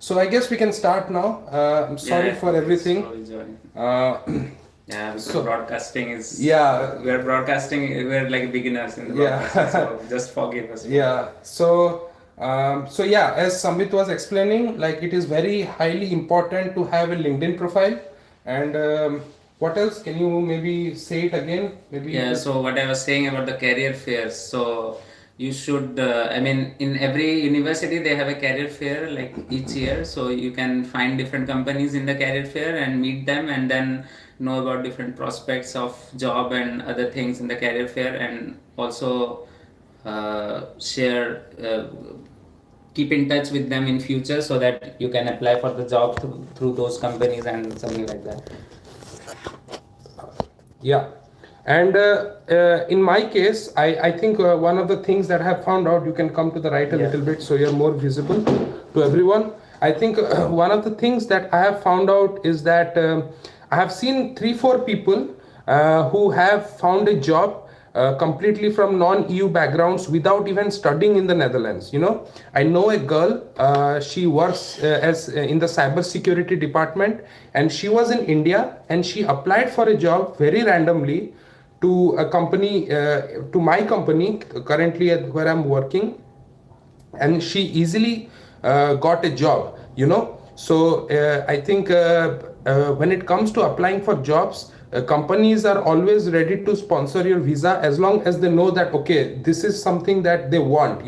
So I guess we can start now. I'm sorry for everything. Yeah, because So- broadcasting is. Yeah. We're broadcasting. We're like beginners in the broadcasting, so just forgive us. Yeah. So yeah, as Sambit was explaining, like it is very highly important to have a LinkedIn profile. And what else? Can you maybe say it again? Maybe. Yeah. So what I was saying about the career fairs. So you should. I mean, in every university they have a career fair like each year. So you can find different companies in the career fair and meet them, and then know about different prospects of job and other things in the career fair, and also share. Keep in touch with them in future so that you can apply for the job through those companies and something like that. Yeah. And in my case, I think one of the things that I have found out, you can come to the right a little bit so you're more visible to everyone. I think one of the things that I have found out is that I have seen 3-4 people who have found a job completely from non-EU backgrounds without even studying in the Netherlands. I know a girl, she works as in the cyber security department, and she was in India and she applied for a job very randomly to a company, to my company currently where I'm working, and she easily got a job. So I think when it comes to applying for jobs, companies are always ready to sponsor your visa as long as they know that okay, this is something that they want.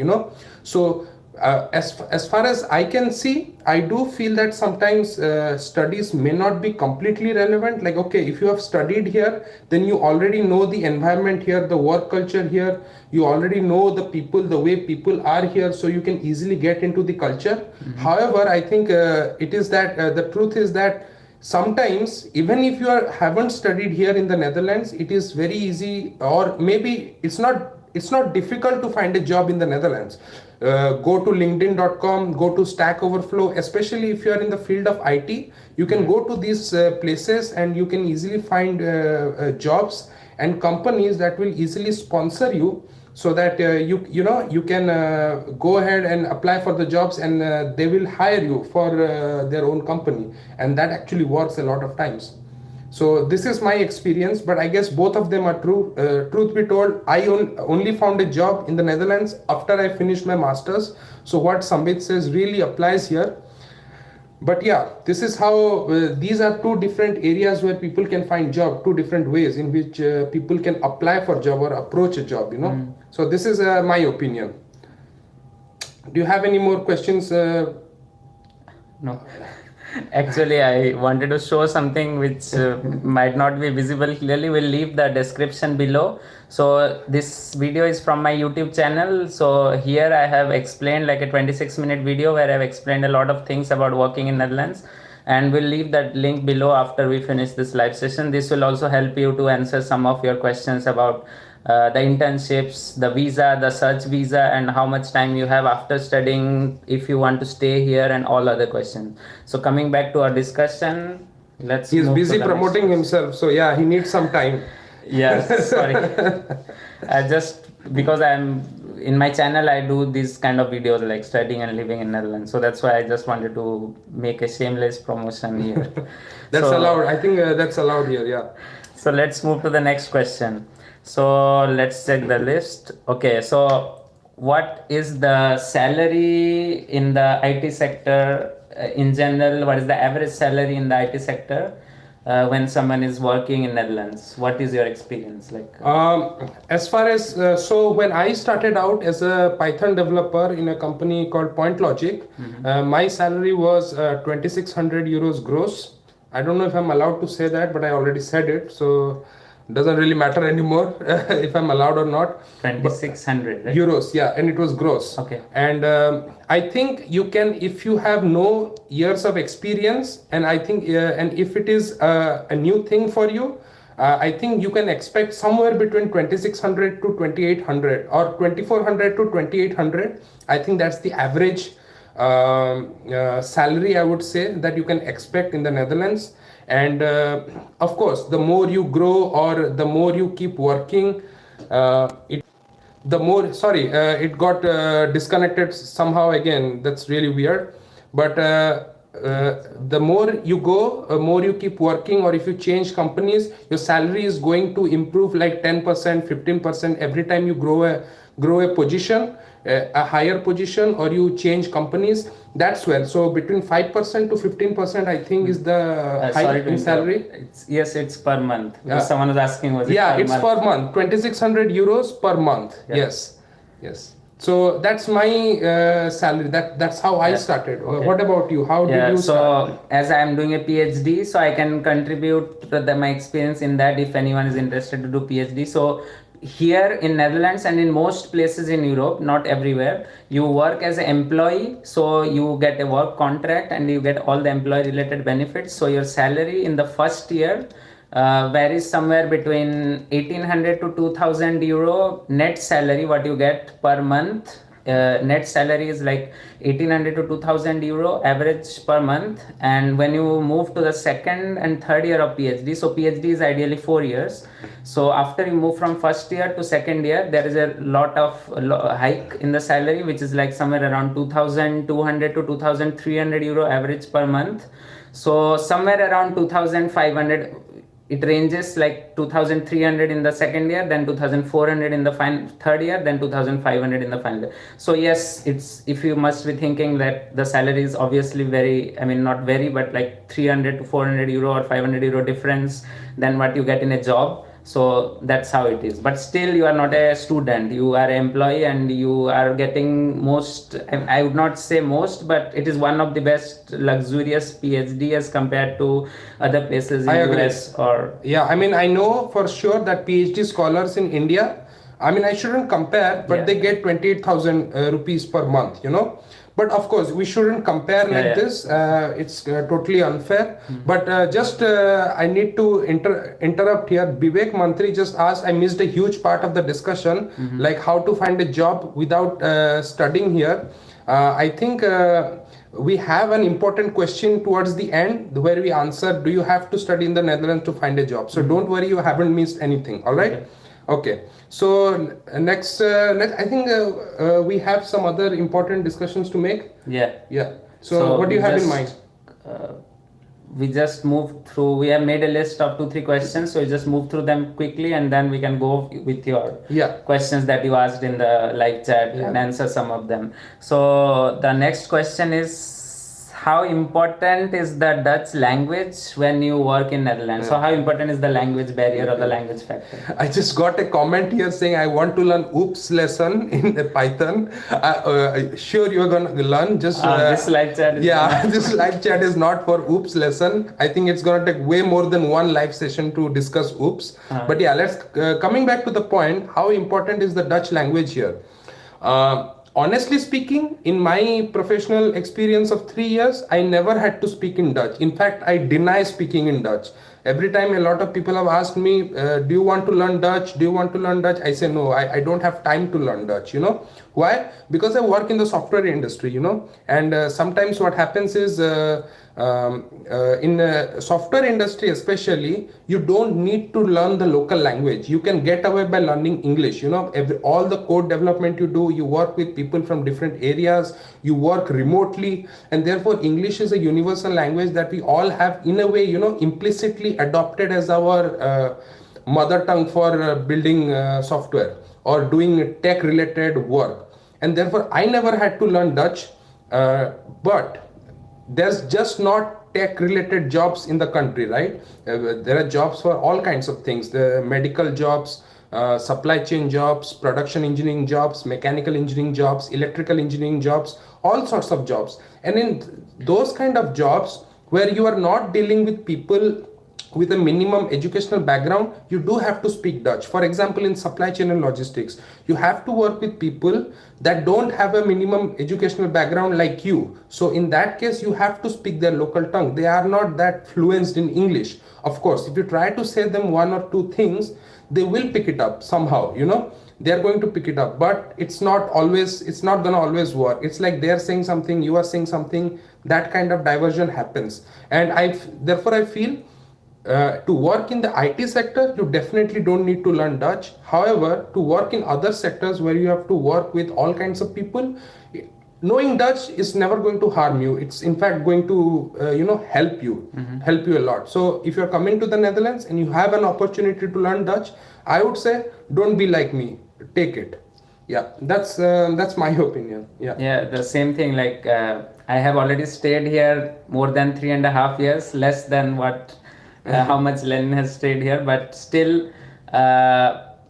So as far as I can see, I do feel that sometimes studies may not be completely relevant. Like, okay, if you have studied here, then you already know the environment here, the work culture here, you already know the people, the way people are here, so you can easily get into the culture. However, I think it is that the truth is that sometimes even if you haven't studied here in the Netherlands, it is very easy, or maybe it's not difficult to find a job in the Netherlands. Go to linkedin.com, go to Stack Overflow, especially if you are in the field of IT, you can go to these places and you can easily find jobs and companies that will easily sponsor you, so that you can go ahead and apply for the jobs, and they will hire you for their own company, and that actually works a lot of times. So this is my experience, but I guess both of them are true. Truth be told, I only found a job in the Netherlands after I finished my masters. So what Sambit says really applies here. But yeah, this is how these are two different areas where people can find job, two different ways in which people can apply for job or approach a job. So this is my opinion. Do you have any more questions? No. Actually, I wanted to show something which might not be visible clearly. We'll leave the description below. So this video is from my YouTube channel. So here I have explained like a 26-minute video where I've explained a lot of things about working in Netherlands. And we'll leave that link below after we finish this live session. This will also help you to answer some of your questions about the internships, the visa, the search visa, and how much time you have after studying if you want to stay here, and all other questions. So coming back to our discussion, he's busy promoting himself, so yeah, he needs some time. Yes, sorry. I just, because I'm in my channel, I do these kind of videos like studying and living in Netherlands, so that's why I just wanted to make a shameless promotion here. That's allowed. I think that's allowed here. Yeah. So let's move to the next question. So let's check the list. Okay, so what is the salary in the IT sector in general? What is the average salary in the IT sector when someone is working in Netherlands? What is your experience like? As far as so when I started out as a Python developer in a company called Point Logic, my salary was 2,600 euros gross. I don't know if I'm allowed to say that, but I already said it, so doesn't really matter anymore if I'm allowed or not. 2,600 right? Euros, yeah, and it was gross. Okay. And I think you can, if you have no years of experience, and I think and if it is a new thing for you, I think you can expect somewhere between 2,600 to 2,800 or 2,400 to 2,800. I think that's the average salary, I would say, that you can expect in the Netherlands. And of course, the more you grow or the more you keep working, it got disconnected somehow again. That's really weird. But the more you go, more you keep working, or if you change companies, your salary is going to improve like 10%, 15% every time you grow a position, a higher position, or you change companies. That's well. So between 5% to 15%, I think, is the hike in salary. It's per month. Someone was asking, was it yeah, per it's month? per month, 2,600 euros per month. Yeah. Yes. So that's my salary. That's how I started. Okay. What about you? How did you start? So as I am doing a PhD, so I can contribute to my experience in that if anyone is interested to do PhD. So here in Netherlands and in most places in Europe, not everywhere, you work as an employee. So you get a work contract and you get all the employee related benefits. So your salary in the first year varies somewhere between 1,800 to 2,000 euro net salary what you get per month. Net salary is like 1,800 to 2,000 euro average per month. And when you move to the second and third year of PhD, so PhD is ideally 4 years. So after you move from first year to second year, there is a lot of hike in the salary, which is like somewhere around 2,200 to 2,300 euro average per month. So somewhere around 2,500. It ranges like 2,300 in the second year, then 2,400 in the third year, then 2,500 in the final year. So yes, it's, if you must be thinking that the salary is obviously very, I mean not very, but like 300 to 400 euro or 500 euro difference than what you get in a job. So that's how it is. But still, you are not a student, you are an employee, and you are getting most, I would not say most, but it is one of the best luxurious PhD as compared to other places in US or... Yeah, I mean, I know for sure that PhD scholars in India, I mean, I shouldn't compare, but they get 28,000 rupees per month, you know. But of course, we shouldn't compare like this. It's totally unfair. But I need to interrupt here. Vivek Mantri just asked, I missed a huge part of the discussion, like how to find a job without studying here. I think we have an important question towards the end where we answer, do you have to study in the Netherlands to find a job? So don't worry, you haven't missed anything. All right. Okay, so next, I think we have some other important discussions to make. Yeah. So what do you have in mind? We just moved through, we have made a list of 2-3 questions, so we just move through them quickly and then we can go with your questions that you asked in the live chat and answer some of them. So the next question is, how important is the Dutch language when you work in Netherlands? So how important is the language barrier or the language factor? I just got a comment here saying I want to learn oops lesson in the Python. Sure, you're going to learn. Just this live chat is this live chat is not for oops lesson. I think it's going to take way more than one live session to discuss oops. But yeah, let's coming back to the point, how important is the Dutch language here? Honestly speaking, in my professional experience of 3 years, I never had to speak in Dutch. In fact, I deny speaking in Dutch. Every time a lot of people have asked me, do you want to learn Dutch? Do you want to learn Dutch? I say, no, I don't have time to learn Dutch, you know. Why? Because I work in the software industry, you know. And sometimes what happens is, in the software industry especially, you don't need to learn the local language. You can get away by learning English, you know. All the code development you do, you work with people from different areas, you work remotely, and therefore English is a universal language that we all have in a way, you know, implicitly adopted as our mother tongue for building software or doing tech related work. And therefore I never had to learn Dutch, but there's just not tech related jobs in the country, right? There are jobs for all kinds of things, the medical jobs, supply chain jobs, production engineering jobs, mechanical engineering jobs, electrical engineering jobs, all sorts of jobs. And in those kind of jobs where you are not dealing with people with a minimum educational background, you do have to speak Dutch. For example, in supply chain and logistics, you have to work with people that don't have a minimum educational background like you. So in that case, you have to speak their local tongue. They are not that fluent in English. Of course, if you try to say them one or two things, they will pick it up somehow, you know. They are going to pick it up, but it's not going to always work. It's like they are saying something, you are saying something, that kind of diversion happens. And therefore I feel, to work in the IT sector, you definitely don't need to learn Dutch. However, to work in other sectors where you have to work with all kinds of people, knowing Dutch is never going to harm you. It's in fact going to help you a lot. So if you're coming to the Netherlands and you have an opportunity to learn Dutch, I would say don't be like me. Take it. Yeah, that's my opinion. Yeah, the same thing. Like I have already stayed here more than 3.5 years, less than what how much Lenin has stayed here, but still.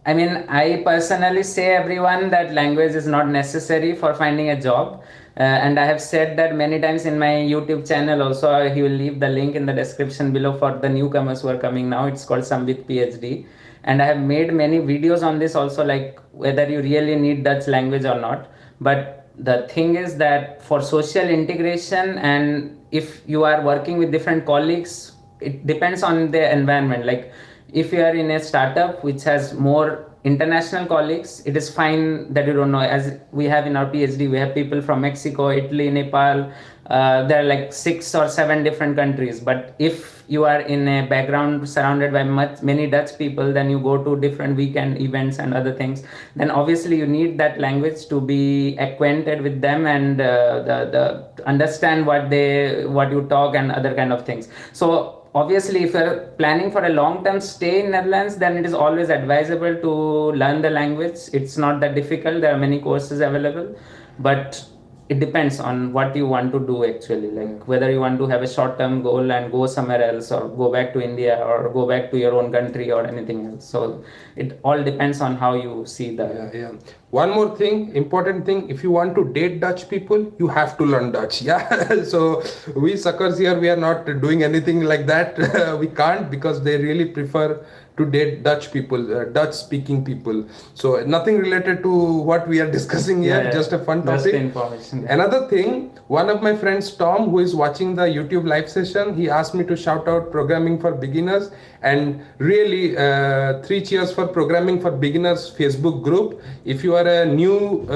I mean, I personally say everyone that language is not necessary for finding a job. And I have said that many times in my YouTube channel also. He will leave the link in the description below for the newcomers who are coming now. It's called SambitPhd. And I have made many videos on this also, like whether you really need Dutch language or not. But the thing is that for social integration, and if you are working with different colleagues, it depends on the environment. Like if you are in a startup which has more international colleagues, it is fine that you don't know. As we have in our PhD, we have people from Mexico, Italy, Nepal. There are like 6 or 7 different countries. But if you are in a background surrounded by many Dutch people, then you go to different weekend events and other things, then obviously you need that language to be acquainted with them and the understand what you talk and other kind of things. So obviously, if you're planning for a long-term stay in Netherlands, then it is always advisable to learn the language. It's not that difficult. There are many courses available, but it depends on what you want to do actually. Like whether you want to have a short-term goal and go somewhere else, or go back to India, or go back to your own country, or anything else. So it all depends on how you see that. Yeah. One more thing, important thing, if you want to date Dutch people, you have to learn Dutch. Yeah. So we suckers here, we are not doing anything like that. We can't, because they really prefer to date Dutch people, Dutch speaking people. So nothing related to what we are discussing here, just a fun topic. Just information. Another thing, one of my friends, Tom, who is watching the YouTube live session, he asked me to shout out Programming for Beginners, and really 3 cheers for Programming for Beginners Facebook group. If you are a new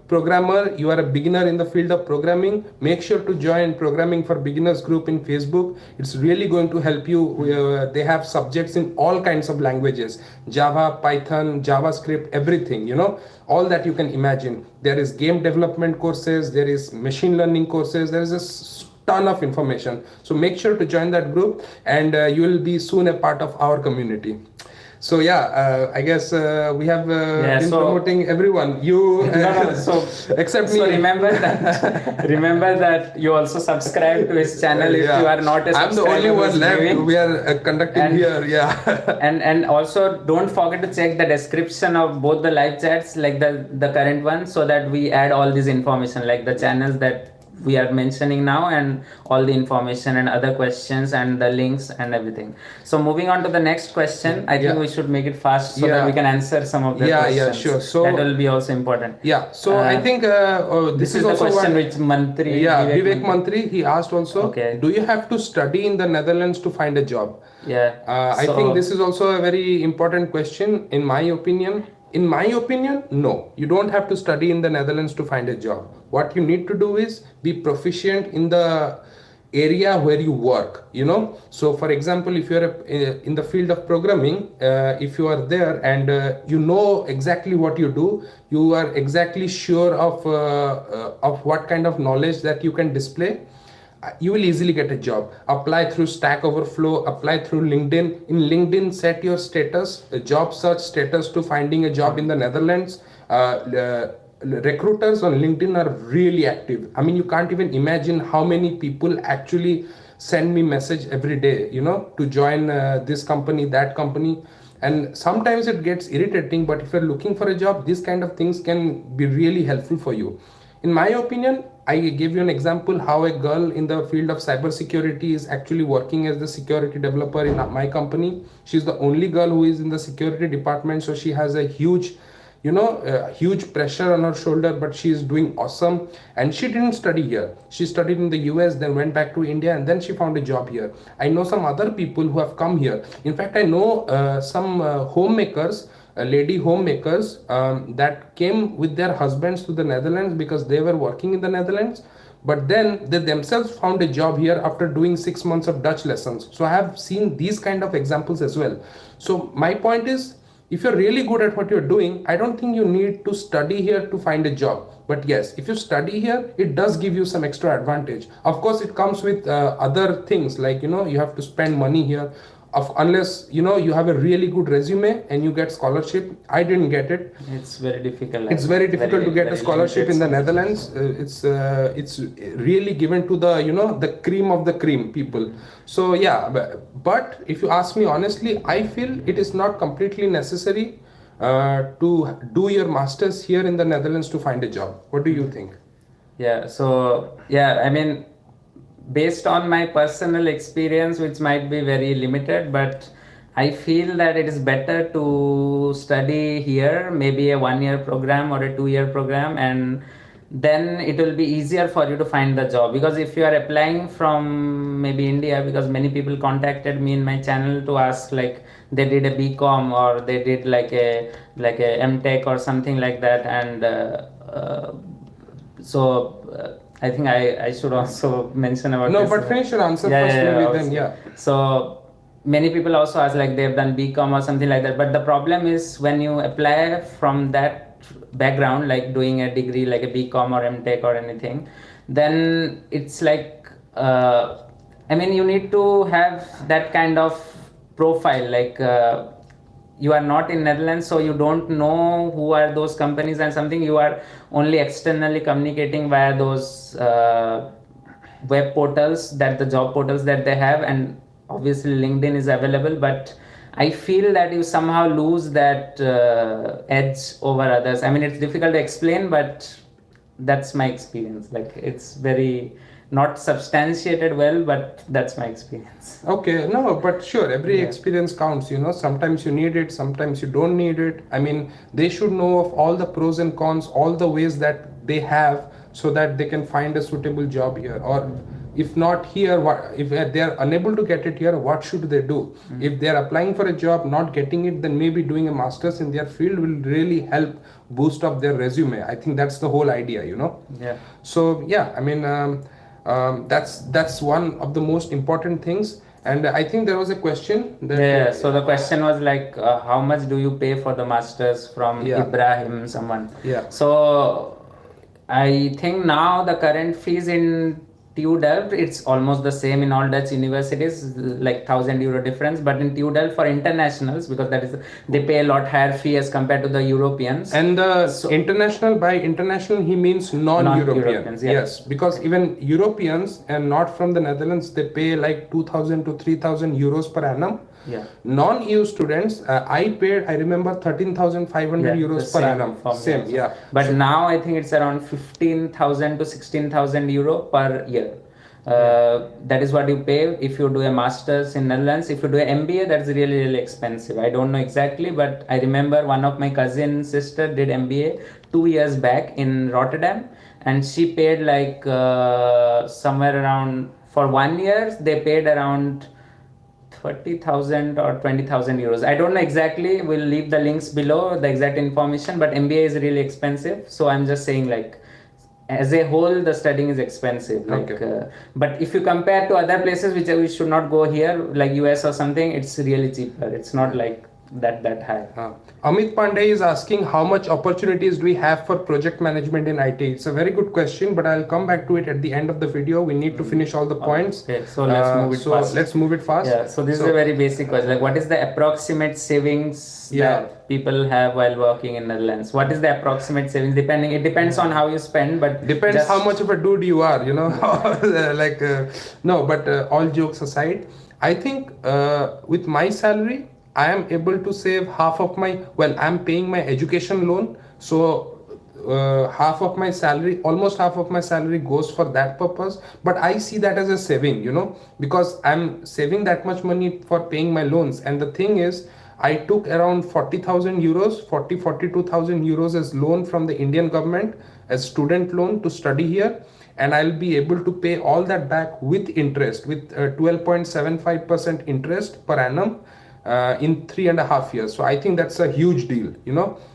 programmer, you are a beginner in the field of programming, make sure to join Programming for Beginners group in Facebook. It's really going to help you. They have subjects in all kinds of languages: Java, Python, JavaScript, everything, all that you can imagine. There is game development courses, there is machine learning courses, there is a ton of information. So make sure to join that group, and you will be soon a part of our community. So I guess we have been promoting everyone. You except me. So remember that you also subscribe to his channel if you are not a subscriber. I'm the only one left. We are conducting here. Yeah. and also don't forget to check the description of both the live chats, like the current one, so that we add all this information, like the channels that we are mentioning now, and all the information and other questions and the links and everything. So moving on to the next question, I think we should make it fast so that we can answer some of the questions. Yeah, sure. So that will be also important. Yeah. So I think this is the also question which Mantri. Yeah, Vivek Mantri, he asked also. Okay. Do you have to study in the Netherlands to find a job? Yeah. I think this is also a very important question. In my opinion, no. You don't have to study in the Netherlands to find a job. What you need to do is be proficient in the area where you work, So for example, if you're in the field of programming, if you are there and you know exactly what you do, you are exactly sure of what kind of knowledge that you can display, you will easily get a job. Apply through Stack Overflow, apply through LinkedIn. In LinkedIn, set your status, job search status, to finding a job in the Netherlands. Recruiters on LinkedIn are really active. I mean, you can't even imagine how many people actually send me message every day, to join this company, that company. And sometimes it gets irritating, but if you're looking for a job, these kind of things can be really helpful for you. In my opinion, I gave you an example how a girl in the field of cybersecurity is actually working as the security developer in my company. She's the only girl who is in the security department, so she has a huge pressure on her shoulder, but she is doing awesome. And she didn't study here. She studied in the US, then went back to India, and then she found a job here. I know some other people who have come here. In fact, I know some homemakers, lady homemakers that came with their husbands to the Netherlands because they were working in the Netherlands, but then they themselves found a job here after doing 6 months of Dutch lessons. So I have seen these kind of examples as well. So my point is, if you're really good at what you're doing, I don't think you need to study here to find a job. But yes, if you study here, it does give you some extra advantage. Of course, it comes with other things like, you have to spend money here. Unless, you have a really good resume and you get scholarship. I didn't get it. It's very difficult. It's very difficult to get a scholarship in the limited Netherlands. It's really given to the, the cream of the cream people. So yeah, but if you ask me honestly, I feel it is not completely necessary to do your masters here in the Netherlands to find a job. What do you think? Yeah, so I mean, based on my personal experience, which might be very limited, but I feel that it is better to study here, maybe a 1-year program or a 2-year program, and then it will be easier for you to find the job. Because if you are applying from maybe India, because many people contacted me in my channel to ask, like, they did a BCom or they did like a MTech or something like that, and I think I should also mention about No, this. but finish your answer first, maybe then. So many people also ask, like, they've done BCom or something like that. But the problem is when you apply from that background, like doing a degree like a BCom or MTech or anything, then it's like, I mean, you need to have that kind of profile, like you are not in Netherlands, so you don't know who are those companies and something. You are only externally communicating via those web portals, that the job portals that they have, and obviously LinkedIn is available, but I feel that you somehow lose that edge over others. I mean, it's difficult to explain, but that's my experience. Like, it's very not substantiated well, but that's my experience. Okay, no, but sure, every experience counts, sometimes you need it, sometimes you don't need it. I mean, they should know of all the pros and cons, all the ways that they have, so that they can find a suitable job here. Or if not here, if they are unable to get it here, what should they do? If they are applying for a job, not getting it, then maybe doing a master's in their field will really help boost up their resume. I think that's the whole idea, Yeah. So yeah, I mean, that's one of the most important things. And I think there was a question that So the question was like, how much do you pay for the masters from Ibrahim, someone? Yeah. So I think now the current fees in TU Delft, it's almost the same in all Dutch universities, like €1,000 difference. But in TU Delft for internationals, because they pay a lot higher fee as compared to the Europeans. And international, by international he means non-European. Yes, because even Europeans and not from the Netherlands, they pay like 2,000 to 3,000 euros per annum. Yeah. Non-EU students, I remember 13,500 euros per annum. Same, yeah. But now I think it's around 15,000 to 16,000 euro per year. That is what you pay if you do a master's in Netherlands. If you do an MBA, that's really, really expensive. I don't know exactly, but I remember one of my cousin sister did MBA 2 years back in Rotterdam, and she paid like somewhere around, for 1 year, they paid around 30,000 or 20,000 euros. I don't know exactly. We'll leave the links below, the exact information, but MBA is really expensive. So I'm just saying, like, as a whole, the studying is expensive. Like, but if you compare to other places, which we should not go here, like US or something, it's really cheaper. It's not like that high. Amit Pandey is asking, how much opportunities do we have for project management in IT? It's a very good question, but I'll come back to it at the end of the video. We need to finish all the points. Okay, so let's move it fast. Yeah, so this is a very basic question. Like, what is the approximate savings that people have while working in Netherlands? What is the approximate savings? It depends on how you spend, but depends how much of a dude you are, like, no, but all jokes aside, I think with my salary, I am able to save half of I'm paying my education loan. So almost half of my salary goes for that purpose. But I see that as a saving, because I'm saving that much money for paying my loans. And the thing is, I took around 42,000 euros as loan from the Indian government as student loan to study here. And I'll be able to pay all that back with interest, with 12.75% interest per annum. In 3.5 years. So I think that's a huge deal,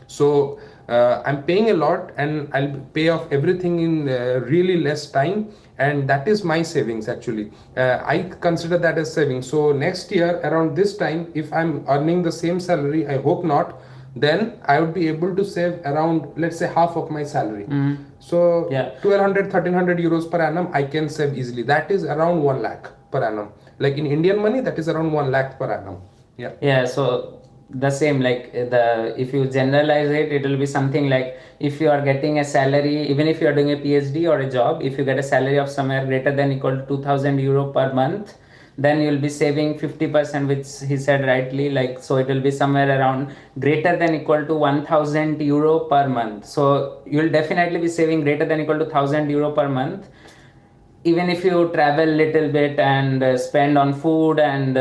So I'm paying a lot, and I'll pay off everything in really less time. And that is my savings, actually. I consider that as savings. So next year, around this time, if I'm earning the same salary, I hope not, then I would be able to save around, let's say, half of my salary. Mm. So Yeah. 1200, 1300 euros per annum, I can save easily. That is around 1 lakh per annum. Like in Indian money, that is around 1 lakh per annum. Yeah. Yeah, so the same, like if you generalize it, it will be something like, if you are getting a salary, even if you are doing a PhD or a job, if you get a salary of somewhere greater than equal to 2000 euro per month, then you will be saving 50%, which he said rightly, like, so it will be somewhere around greater than equal to 1000 euro per month. So you will definitely be saving greater than equal to 1000 euro per month, even if you travel little bit and spend on food and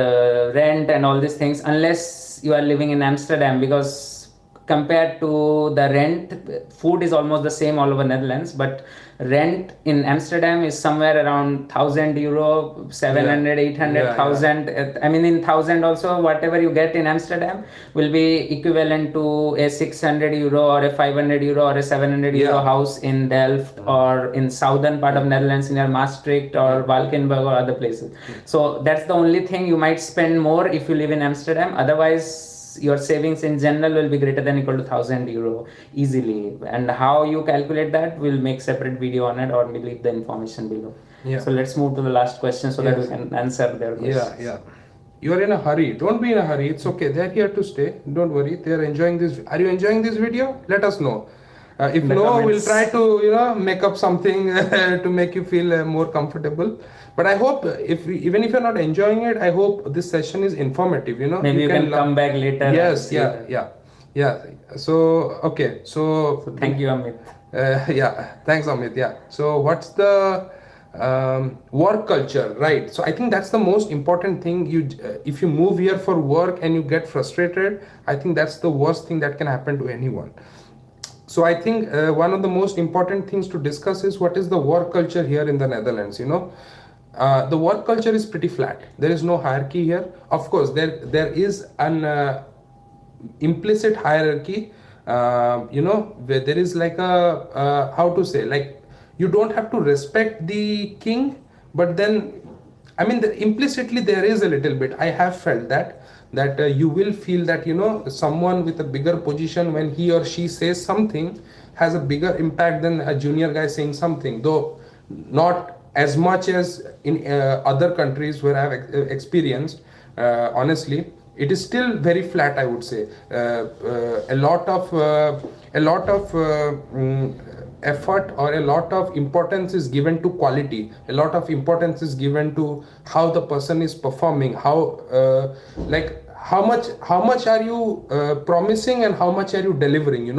rent and all these things, unless you are living in Amsterdam, because compared to the rent, food is almost the same all over Netherlands, but rent in Amsterdam is somewhere around 1000 euro, 700, 800,000. I mean, in 1000 also, whatever you get in Amsterdam will be equivalent to a 600 euro or a 500 euro or a 700 euro house in Delft or in southern part of Netherlands, near Maastricht or Valkenburg or other places. So that's the only thing you might spend more if you live in Amsterdam. Otherwise, your savings in general will be greater than equal to 1000 euro easily. And how you calculate that, we'll make separate video on it, or we'll leave the information below. So let's move to the last question so that we can answer their questions. You are in a hurry. Don't be in a hurry. It's okay. They're here to stay. Don't worry. They're enjoying this. Are you enjoying this video? Let us know. If no, comments. We'll try to make up something to make you feel more comfortable. But I hope even if you're not enjoying it, I hope this session is informative. Maybe you can come back later. Yes. Yeah. So okay. So thank you, Amit. Thanks, Amit. Yeah. So what's the work culture, right? So I think that's the most important thing. If you move here for work and you get frustrated, I think that's the worst thing that can happen to anyone. So I think one of the most important things to discuss is what is the work culture here in the Netherlands. The work culture is pretty flat. There is no hierarchy here. Of course, there is an implicit hierarchy. Where there is like a how to say, like, you don't have to respect the king, but then, I mean, implicitly there is a little bit. I have felt that you will feel that someone with a bigger position, when he or she says something, has a bigger impact than a junior guy saying something, though not as much as in other countries where I have experienced. Honestly, it is still very flat, I would say. A lot of effort or a lot of importance is given to quality. A lot of importance is given to how the person is performing, how much are you promising and how much are you delivering.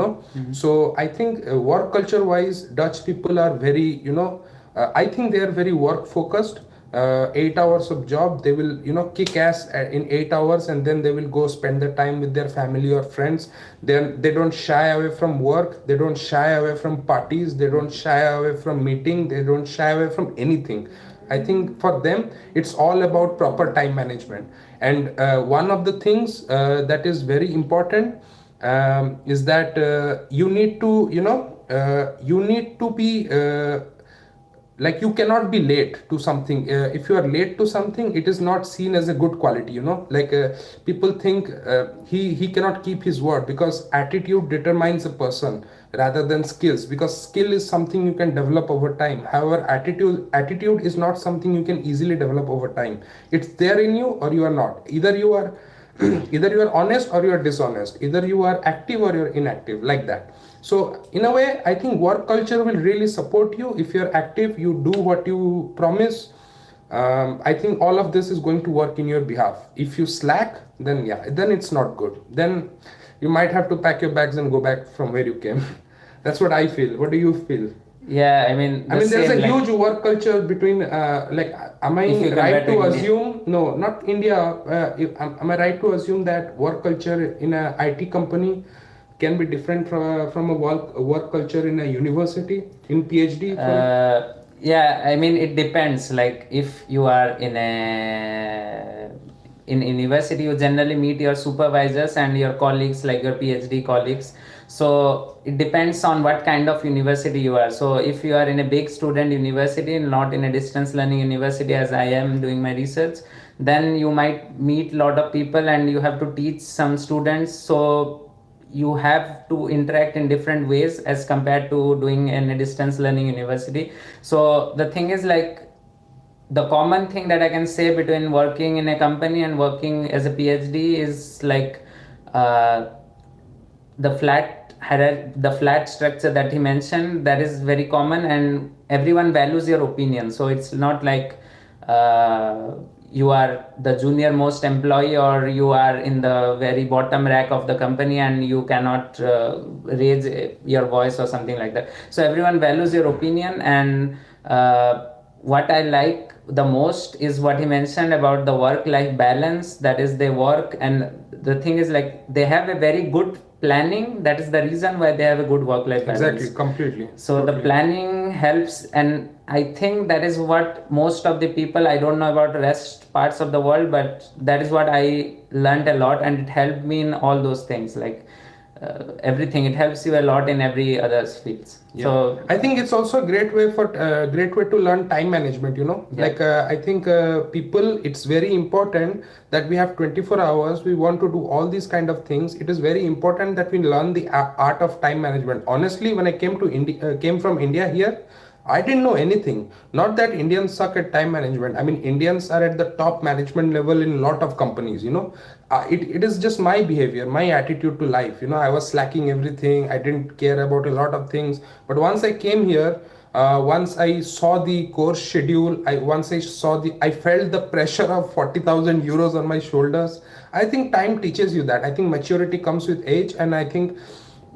So I think work culture wise, Dutch people are very I think they are very work focused. 8 hours of job, they will kick ass in 8 hours, and then they will go spend the time with their family or friends. They don't shy away from work, they don't shy away from parties, they don't shy away from meeting, they don't shy away from anything. I think for them it's all about proper time management. And one of the things that is very important is that you need to be like, you cannot be late to something. If you are late to something, it is not seen as a good quality. Like people think he cannot keep his word, because attitude determines a person rather than skills, because skill is something you can develop over time. However, attitude is not something you can easily develop over time. It's there in you or you are not. Either you are honest or you are dishonest. Either you are active or you are inactive, like that. So in a way, I think work culture will really support you. If you're active, you do what you promise. I think all of this is going to work in your behalf. If you slack, then it's not good. Then you might have to pack your bags and go back from where you came. That's what I feel. What do you feel? Yeah, I mean, there's a huge work culture between am I right to assume? No, not India. Am I right to assume that work culture in a IT company can be different from a work culture in a university, in PhD? Yeah, I mean, it depends. Like, if you are in university, you generally meet your supervisors and your colleagues, like your PhD colleagues. So it depends on what kind of university you are. So if you are in a big student university, not in a distance learning university as I am doing my research, then you might meet a lot of people and you have to teach some students. So you have to interact in different ways as compared to doing in a distance learning university. So the thing is like, the common thing that I can say between working in a company and working as a PhD is like, uh, the flat structure that he mentioned, that is very common, and everyone values your opinion. So it's not like uh, you are the junior most employee, or you are in the very bottom rack of the company and you cannot raise your voice or something like that. So everyone values your opinion. And what I like the most is what he mentioned about the work life balance. That is, they work, and the thing is like, they have a very good planning. That is the reason why they have a good work life balance. Exactly, completely. So Totally. the planning helps, and I think that is what most of the people, I don't know about the rest parts of the world, but that is what I learned a lot, and it helped me in all those things, like everything. It helps you a lot in every other fields. Yeah. So I think it's also a great way to learn time management, you know. Yeah. Like I think people, it's very important that we have 24 hours. We want to do all these kind of things. It is very important that we learn the art of time management. Honestly, when I came from India here, I didn't know anything. Not that Indians suck at time management. I mean, Indians are at the top management level in a lot of companies, you know. It is just my behavior, my attitude to life. You know, I was slacking everything. I didn't care about a lot of things. But once I came here, once I saw the course schedule, I felt the pressure of 40,000 euros on my shoulders. I think time teaches you that. I think maturity comes with age, and I think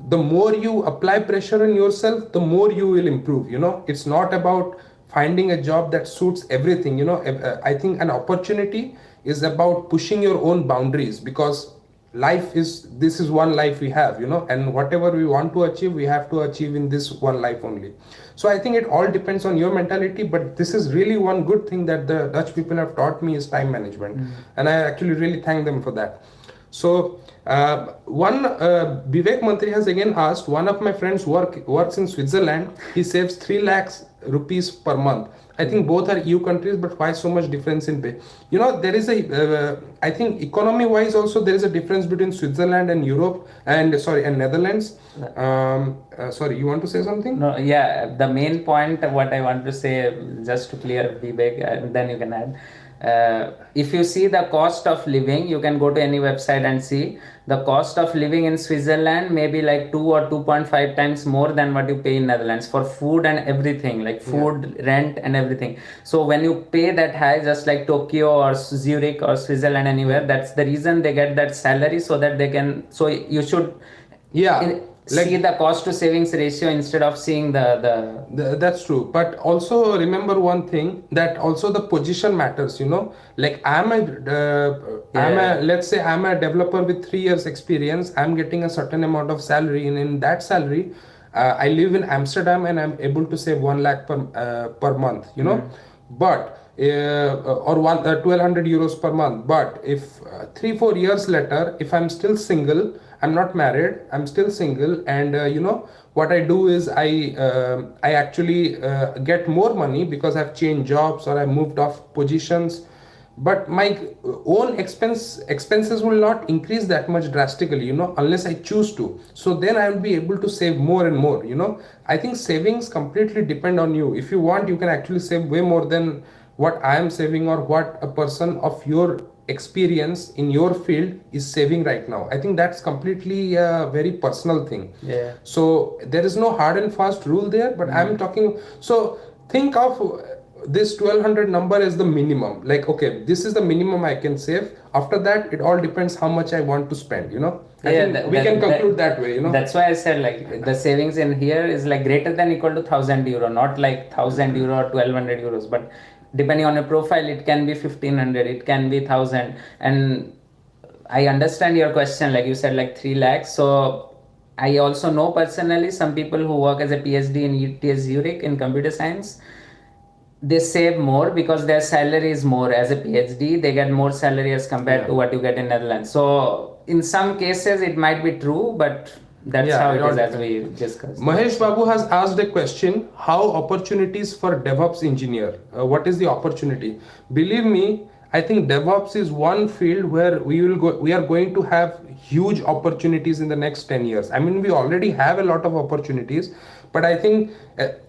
the more you apply pressure on yourself, the more you will improve. You know, it's not about finding a job that suits everything. You know, I think an opportunity is about pushing your own boundaries, because this is one life we have, you know, and whatever we want to achieve, we have to achieve in this one life only. So I think it all depends on your mentality, but this is really one good thing that the Dutch people have taught me is time management. And I actually really thank them for that. So Vivek Mantri has again asked, one of my friends works in Switzerland. He saves 3 lakhs rupees per month. I think both are EU countries, but why so much difference in pay? You know, there is I think economy wise also there is a difference between Switzerland and and Netherlands. Sorry, you want to say something? No, yeah, the main point of what I want to say, just to clear Vivek, and then you can add. If you see the cost of living, you can go to any website and see the cost of living in Switzerland may be like 2 or 2.5 times more than what you pay in Netherlands for food and everything, like food, rent and everything. So when you pay that high, just like Tokyo or Zurich or Switzerland, anywhere, that's the reason they get that salary, so that they can, so you should see the cost to savings ratio instead of seeing that's true. But also remember one thing, that also the position matters, you know. Like let's say I'm a developer with 3 years experience. I'm getting a certain amount of salary, and in that salary I live in Amsterdam and I'm able to save 1 lakh per month, you know. But or 1200 euros per month. But if 3-4 years later, if I'm still single, I'm not married, I'm still single, and you know what I do is I actually get more money because I've changed jobs or I moved off positions, but my own expenses will not increase that much drastically, you know, unless I choose to. So then I will be able to save more and more, you know. I think savings completely depend on you. If you want, you can actually save way more than what I am saving, or what a person of your experience in your field is saving right now. I think that's completely a very personal thing. Yeah. So there is no hard and fast rule there, but I'm talking, so think of this 1200 number as the minimum. Like, okay, this is the minimum I can save. After that, it all depends how much I want to spend, you know. I think we can conclude that way, you know. That's why I said, like, the savings in here is like greater than equal to 1000 euro, not like 1000 euro or 1200 euros, but depending on your profile, it can be 1500, it can be 1000. And I understand your question, like you said, like 3 lakhs. So I also know personally some people who work as a PhD in ETH Zurich in computer science. They save more because their salary is more. As a PhD, they get more salary as compared to what you get in Netherlands. So in some cases it might be true, but that's how it is, as we discussed. Mahesh Babu has asked a question: how opportunities for DevOps engineer? What is the opportunity? Believe me, I think DevOps is one field where we are going to have huge opportunities in the next 10 years. I mean, we already have a lot of opportunities, but I think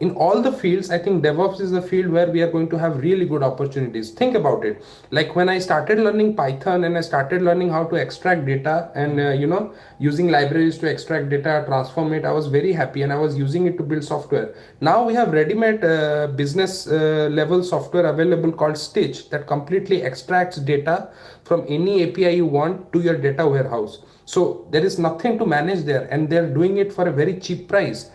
in all the fields, I think DevOps is a field where we are going to have really good opportunities. Think about it. Like when I started learning Python and I started learning how to extract data and using libraries to extract data, transform it, I was very happy and I was using it to build software. Now we have ready-made business level software available called Stitch that completely extracts data from any API you want to your data warehouse. So there is nothing to manage there, and they're doing it for a very cheap price.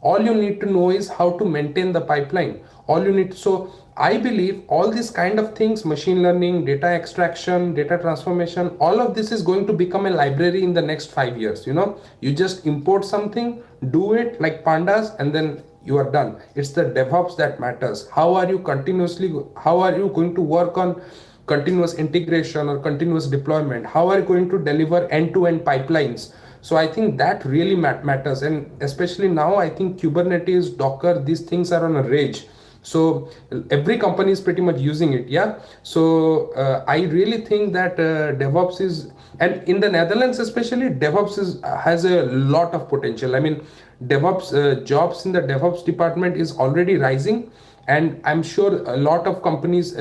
All you need to know is how to maintain the pipeline. All you need to, so I believe all these kind of things, machine learning, data extraction, data transformation, all of this is going to become a library in the next 5 years. You just import something, do it like pandas, and then you are done. It's the DevOps that matters. How are you going to work on continuous integration or continuous deployment? How are you going to deliver end-to-end pipelines? So I think that really matters, and especially now I think Kubernetes, Docker, these things are on a rage. So every company is pretty much using it. Yeah. So I really think that DevOps is, and in the Netherlands especially, DevOps has a lot of potential. I mean, DevOps jobs in the DevOps department is already rising, and I'm sure a lot of companies,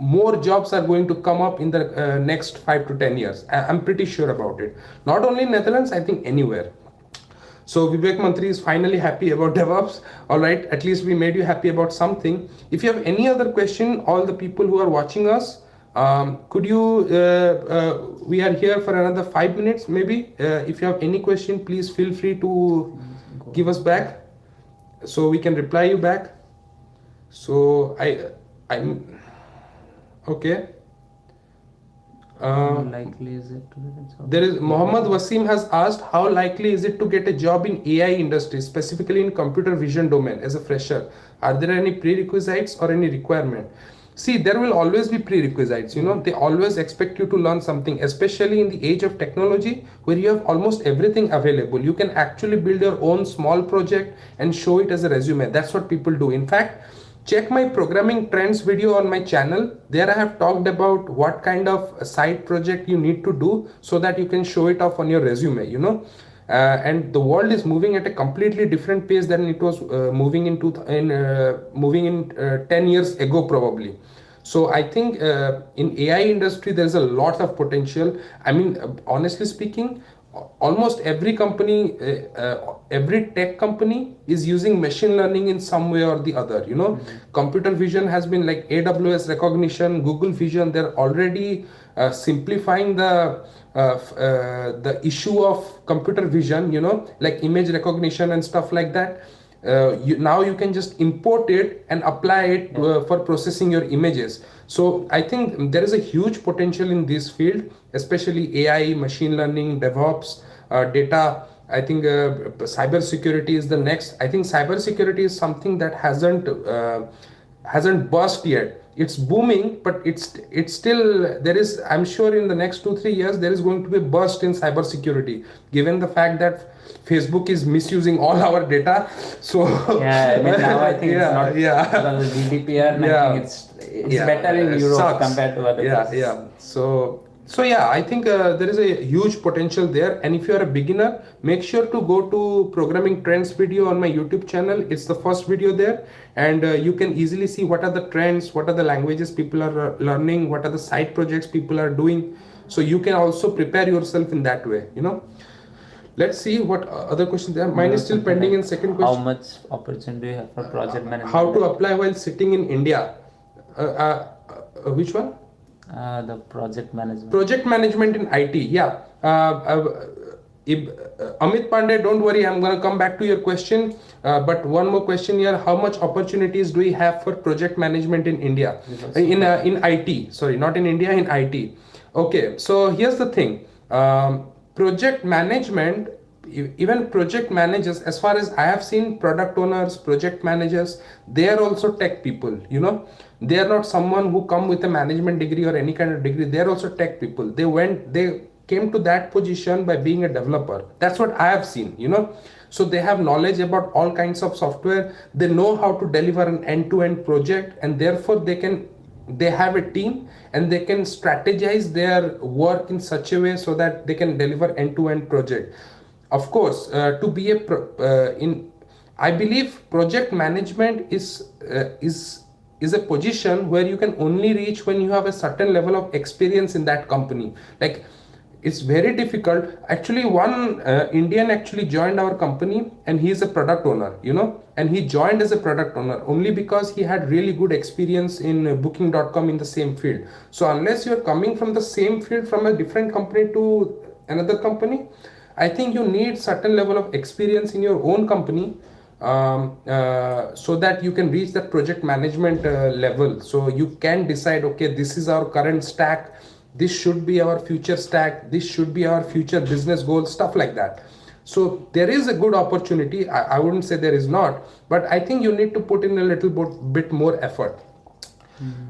more jobs are going to come up in the next 5 to 10 years. I'm pretty sure about it. Not only in Netherlands, I think anywhere. So Vivek Mantri is finally happy about DevOps. All right, at least we made you happy about something. If you have any other question, all the people who are watching us, could you, we are here for another 5 minutes maybe. If you have any question, please feel free to give us back so we can reply you back. So I'm okay. How likely is it to get a job? There is Mohammad Wasim has asked, how likely is it to get a job in AI industry, specifically in computer vision domain as a fresher? Are there any prerequisites or any requirement? See, there will always be prerequisites. They always expect you to learn something, especially in the age of technology where you have almost everything available. You can actually build your own small project and show it as a resume. That's what people do. In fact, check my programming trends video on my channel. There I have talked about what kind of side project you need to do so that you can show it off on your resume, and the world is moving at a completely different pace than it was moving in 10 years ago probably. So I think in AI industry there's a lot of potential. I mean, honestly speaking, almost every company, every tech company is using machine learning in some way or the other. Computer vision has been like AWS recognition, Google Vision. They're already simplifying the issue of computer vision. Like image recognition and stuff like that. Now you can just import it and apply it for processing your images. So I think there is a huge potential in this field, especially AI, machine learning, DevOps, data. I think cybersecurity is the next. I think cybersecurity is something that hasn't burst yet. It's booming, but it's still, there is, I'm sure in the next 2-3 years there is going to be a burst in cybersecurity, given the fact that Facebook is misusing all our data. So yeah, I mean, now I think it's not because of GDPR. I think it's better in Europe compared to other places. Yeah. So yeah, I think there is a huge potential there. And if you are a beginner, make sure to go to Programming Trends video on my YouTube channel. It's the first video there, and you can easily see what are the trends, what are the languages people are learning, what are the side projects people are doing. So you can also prepare yourself in that way. Let's see what other questions there are. Mine is still pending in second question. How much opportunity do you have for project management? How to apply while sitting in India? Which one? The project management. Project management in IT, yeah. Amit Pandey, don't worry, I'm going to come back to your question. But one more question here: how much opportunities do we have for project management in India? In IT, sorry, not in India, in IT. Okay, so here's the thing. Project management, even project managers, as far as I have seen, product owners, project managers, they are also tech people. They are not someone who come with a management degree or any kind of degree. They are also tech people. They came to that position by being a developer. That's what I have seen. So they have knowledge about all kinds of software. They know how to deliver an end-to-end project, and therefore they can they have a team and they can strategize their work in such a way so that they can deliver end-to-end project. Of course, to be a I believe project management is a position where you can only reach when you have a certain level of experience in that company. Like, it's very difficult. Actually, one Indian actually joined our company, and he is a product owner, and he joined as a product owner only because he had really good experience in booking.com in the same field. So unless you're coming from the same field from a different company to another company, I think you need certain level of experience in your own company, so that you can reach that project management level. So you can decide, okay, this is our current stack, this should be our future stack, this should be our future business goals, stuff like that. So there is a good opportunity. I wouldn't say there is not, but I think you need to put in a little bit more effort.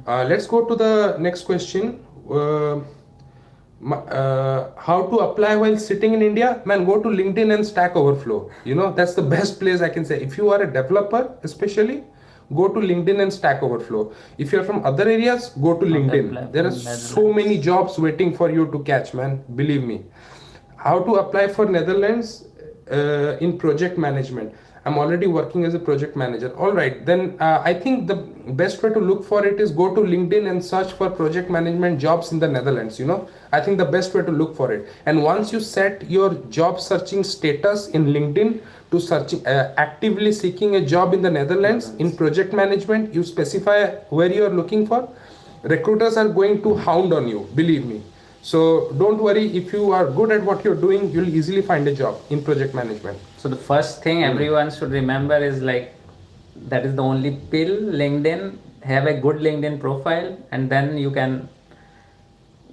Let's go to the next question. How to apply while sitting in India? Man, go to LinkedIn and Stack Overflow. That's the best place I can say. If you are a developer, especially, go to LinkedIn and Stack Overflow. If you're from other areas, go to LinkedIn. There are so many jobs waiting for you to catch, man. Believe me. How to apply for Netherlands in project management? I'm already working as a project manager. All right, then I think the best way to look for it is go to LinkedIn and search for project management jobs in the Netherlands. I think the best way to look for it. And once you set your job searching status in LinkedIn to searching actively seeking a job in the Netherlands in project management, you specify where you are looking for. Recruiters are going to hound on you, believe me. So don't worry, if you are good at what you're doing, you'll easily find a job in project management. So the first thing everyone should remember is like, that is the only pill, LinkedIn. Have a good LinkedIn profile, and then you can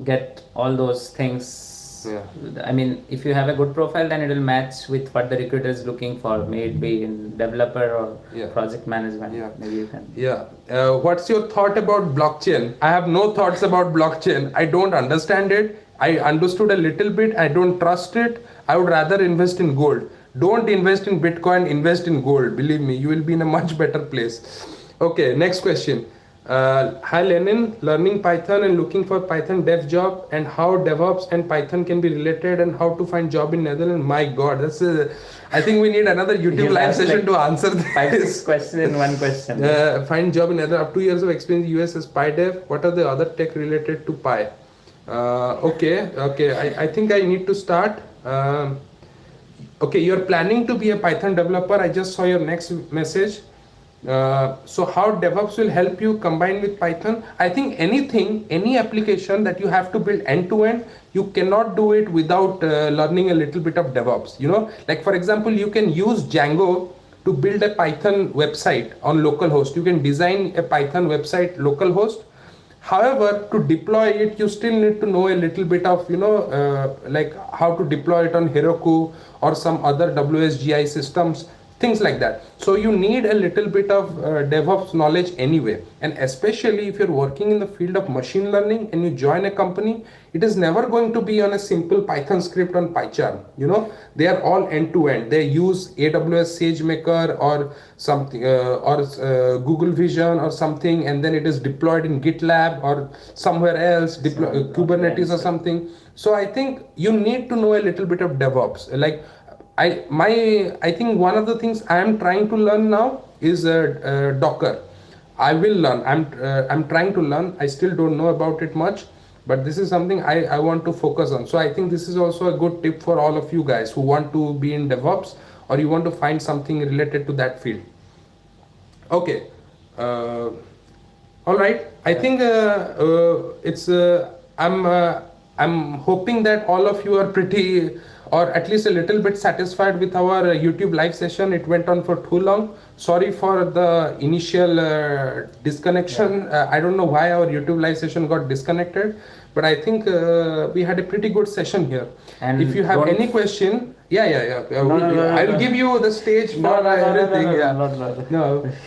get all those things. Yeah. I mean, if you have a good profile, then it will match with what the recruiter is looking for, may it be in developer or project management. Yeah. Maybe you can. Yeah. What's your thought about blockchain? I have no thoughts about blockchain. I don't understand it. I understood a little bit. I don't trust it. I would rather invest in gold. Don't invest in Bitcoin, invest in gold. Believe me, you will be in a much better place. Okay, next question. Hi Lenin, learning Python and looking for Python dev job, and how DevOps and Python can be related, and how to find job in Netherlands. My God, I think we need another YouTube live session to answer this. 5-6 questions in one question. Find job in Netherlands, up 2 years of experience in US as PyDev. What are the other tech related to Py? Okay. I think I need to start. Okay, you're planning to be a Python developer. I just saw your next message. So how DevOps will help you combine with Python? I think any application that you have to build end to end, you cannot do it without learning a little bit of DevOps. Like for example, you can use Django to build a Python website on localhost. You can design a Python website localhost. However, to deploy it, you still need to know a little bit of, like how to deploy it on Heroku or some other WSGI systems, things like that. So you need a little bit of DevOps knowledge anyway. And especially if you're working in the field of machine learning and you join a company, it is never going to be on a simple Python script on PyCharm. They are all end to end. They use AWS SageMaker or something, or Google Vision or something, and then it is deployed in GitLab or somewhere else, Kubernetes or something. So I think you need to know a little bit of DevOps. Like I think one of the things I am trying to learn now is Docker. I will learn. I'm trying to learn. I still don't know about it much, but this is something I want to focus on. So I think this is also a good tip for all of you guys who want to be in DevOps or you want to find something related to that field. Okay. All right. I think it's. I'm hoping that all of you are pretty, or at least a little bit satisfied with our YouTube live session. It went on for too long. Sorry for the initial disconnection. I don't know why our YouTube live session got disconnected, but I think we had a pretty good session here. And if you have any question, I'll give you the stage for everything.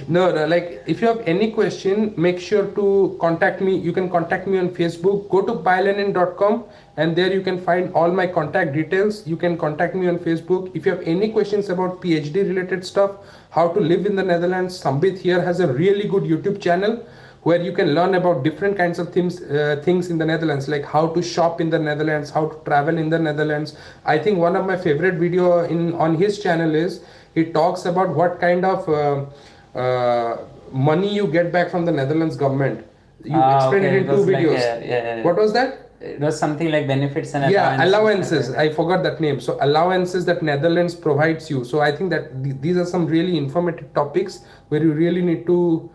No, like if you have any question, make sure to contact me. You can contact me on Facebook. Go to pylenin.com and there you can find all my contact details. You can contact me on Facebook. If you have any questions about PhD related stuff, how to live in the Netherlands, Sambit here has a really good YouTube channel where you can learn about different kinds of things in the Netherlands, like how to shop in the Netherlands, how to travel in the Netherlands. I think one of my favorite video on his channel is he talks about what kind of money you get back from the Netherlands government. You explained okay. it in two videos. Yeah. What was that? It was something like benefits and Yeah, allowances. Like I forgot that name. So allowances that Netherlands provides you. So I think that these are some really informative topics where you really need to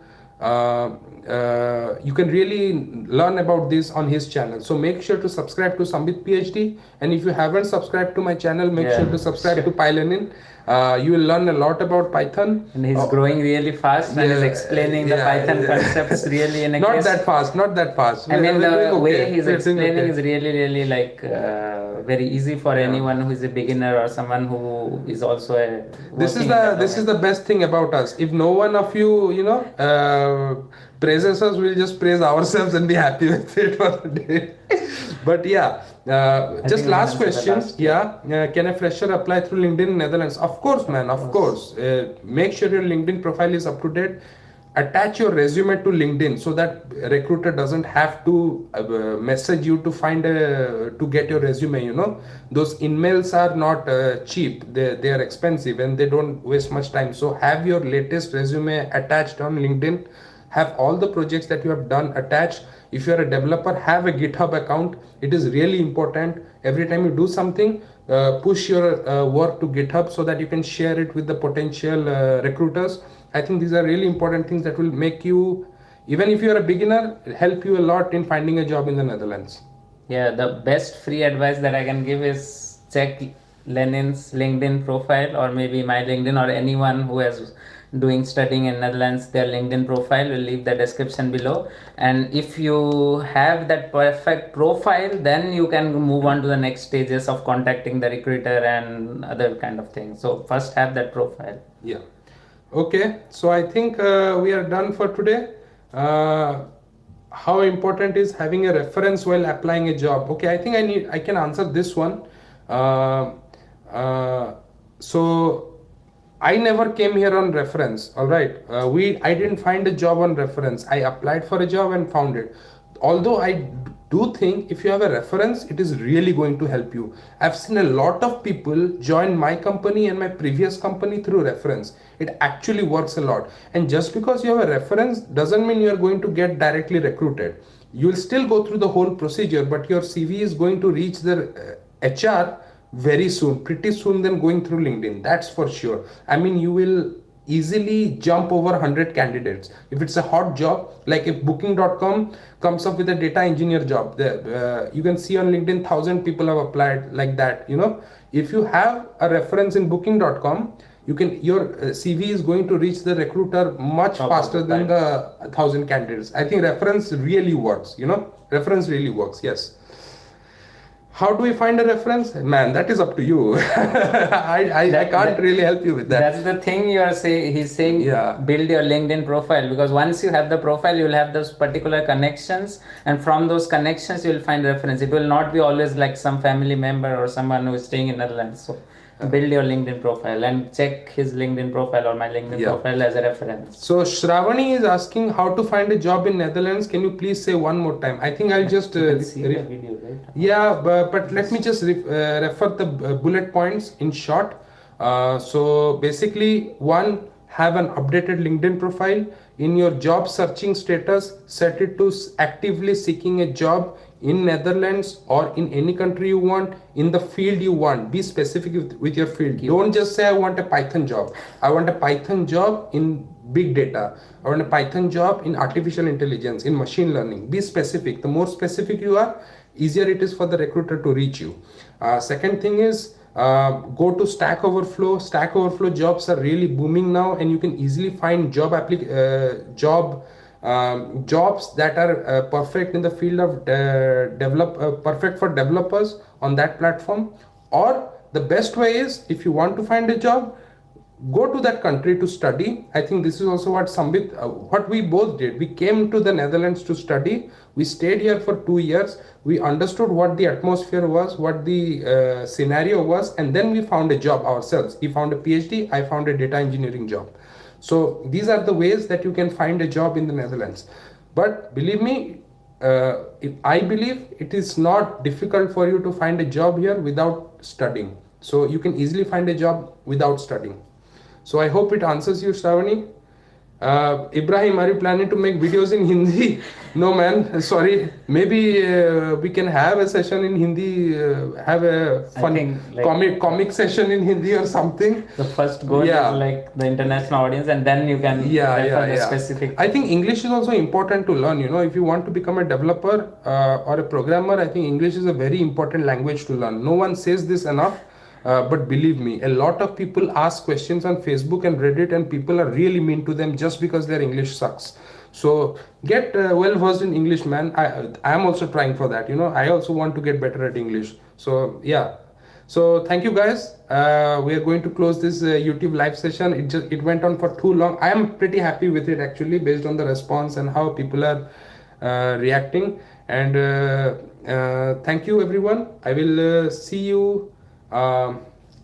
you can really learn about this on his channel. So make sure to subscribe to Sambit PhD, and if you haven't subscribed to my channel, make sure to subscribe to Pylenin. You will learn a lot about Python. And he's growing really fast and is explaining the Python concepts really in a not that fast. I mean, the way he's explaining is really like very easy for anyone who is a beginner or someone who is also a. This is the best thing about us. If no one of you praises us, we'll just praise ourselves and be happy with it for the day. But yeah, just last question. Can a fresher apply through LinkedIn in Netherlands? Of course, man. Of course. Make sure your LinkedIn profile is up to date. Attach your resume to LinkedIn so that recruiter doesn't have to message you to to get your resume. Those emails are not cheap. They are expensive and they don't waste much time. So have your latest resume attached on LinkedIn. Have all the projects that you have done attached. If you are a developer, have a GitHub account. It is really important. Every time you do something, push your work to GitHub so that you can share it with the potential recruiters. I think these are really important things that will make you, even if you are a beginner, help you a lot in finding a job in the Netherlands. Yeah, the best free advice that I can give is check Lenin's LinkedIn profile, or maybe my LinkedIn, or anyone who has doing studying in Netherlands, their LinkedIn profile. Will leave the description below. And if you have that perfect profile, then you can move on to the next stages of contacting the recruiter and other kind of things. So first have that profile. Yeah. Okay. So I think we are done for today. How important is having a reference while applying a job? Okay, I think I can answer this one. So I never came here on reference. All right. I didn't find a job on reference. I applied for a job and found it. Although I do think if you have a reference, it is really going to help you. I've seen a lot of people join my company and my previous company through reference. It actually works a lot. And just because you have a reference doesn't mean you're going to get directly recruited. You'll still go through the whole procedure, but your CV is going to reach the HR very soon, pretty soon than going through LinkedIn. That's for sure. I mean, you will easily jump over 100 candidates. If it's a hot job, like if booking.com comes up with a data engineer job, you can see on LinkedIn 1,000 people have applied like that. If you have a reference in booking.com, your CV is going to reach the recruiter much faster than the 1,000 candidates. I think reference really works. Reference really works. Yes. How do we find a reference? Man, that is up to you. I can't really help you with that. That's the thing you are saying. He's saying build your LinkedIn profile, because once you have the profile, you will have those particular connections, and from those connections, you will find reference. It will not be always like some family member or someone who is staying in Netherlands. So build your LinkedIn profile and check his LinkedIn profile or my LinkedIn profile as a reference. So Shravani is asking how to find a job in Netherlands. Can you please say one more time? I think I'll just see the video, right? Yeah, but let me just refer the bullet points in short. So basically, one, have an updated LinkedIn profile. In your job searching status, set it to actively seeking a job in Netherlands or in any country you want, in the field you want. Be specific with your field. Don't just say I want a Python job. I want a Python job in big data. I want a Python job in artificial intelligence, in machine learning. Be specific. The more specific you are, easier it is for the recruiter to reach you. Second thing is, go to Stack Overflow. Stack Overflow jobs are really booming now, and you can easily find jobs that are perfect in the field of perfect for developers on that platform. Or the best way is, if you want to find a job, go to that country to study. I think this is also what Sambit, what we both did. We came to the Netherlands to study. We stayed here for 2 years. We understood what the atmosphere was, what the scenario was, and then we found a job ourselves. He found a PhD, I found a data engineering job. So these are the ways that you can find a job in the Netherlands. But believe me, I believe it is not difficult for you to find a job here without studying. So you can easily find a job without studying. So I hope it answers you, Shravani. Ibrahim, are you planning to make videos in Hindi? No, man. Sorry. Maybe we can have a session in Hindi. Have a fun comic session in Hindi or something. The first goal is like the international audience, and then you can refer the specific. I think English is also important to learn. You know, if you want to become a developer or a programmer, I think English is a very important language to learn. No one says this enough. But believe me, a lot of people ask questions on Facebook and Reddit, and people are really mean to them just because their English sucks. So get well versed in English, man. I am also trying for that. You know, I also want to get better at English. So yeah. So thank you guys. We are going to close this YouTube live session. It went on for too long. I am pretty happy with it actually, based on the response and how people are reacting. And thank you everyone. I will see you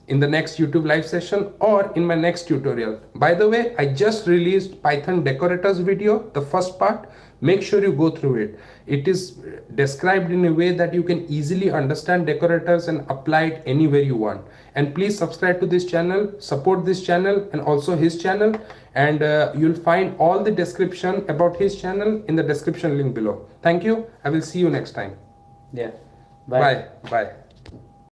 in the next YouTube live session or in my next tutorial. By the way, I just released Python decorators video, the first part. Make sure you go through it. It is described in a way that you can easily understand decorators and apply it anywhere you want. And please subscribe to this channel, support this channel and also his channel, and you'll find all the description about his channel in the description link below. Thank you. I will see you next time. Yeah. Bye. Bye.